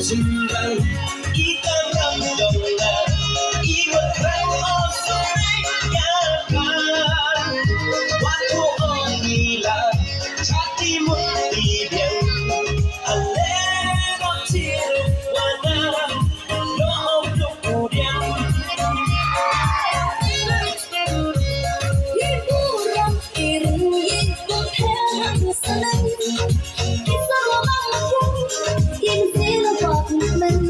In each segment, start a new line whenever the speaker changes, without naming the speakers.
Sumber ikan ramdona iwat rang osayyakan waktu onila chati mutibian alero tiru wana lo kemudian
hiburan iring ikut heran senang kisah romanku yang sila buat mình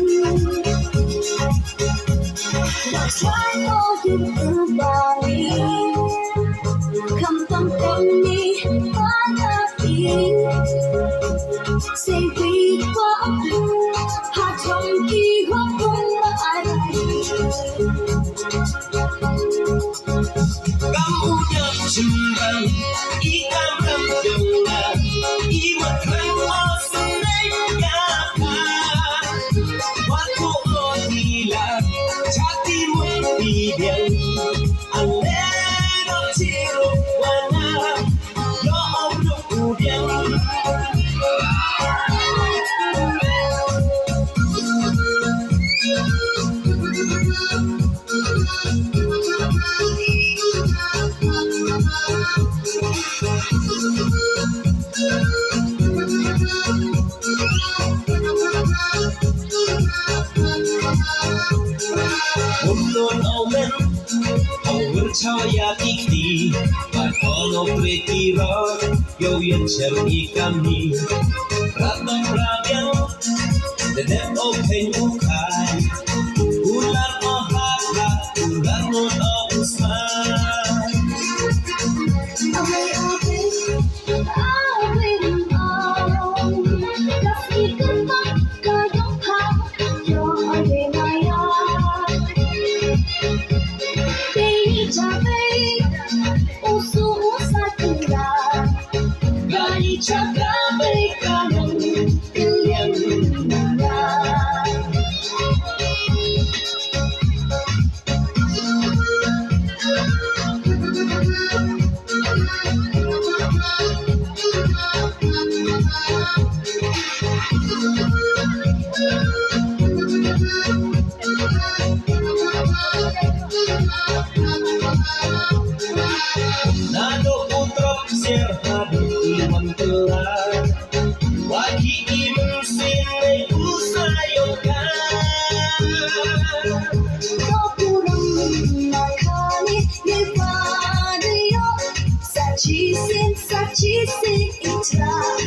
Đã try có những thứ bao nhiêu Không tâm tâm đi quá thật ý Sẽ vì quá Hạ trong khi hóa không là ai
kamu yang sumber ikan ramdona iwat rang osayyakan waktu onila chati mutibian alero tiru wana lo kemudian Ulun omen percaya kiki Pakono pretira yo yen cerni kami Ratong rabiang dedek open ukai Ular mohaka ular mon usman Jaga kanan kalian Nado putrok sirhadu iman telah Wagi iman sinay usayokan
Có cô đông mà khani Người qua đây yo Sa chi xin ít ra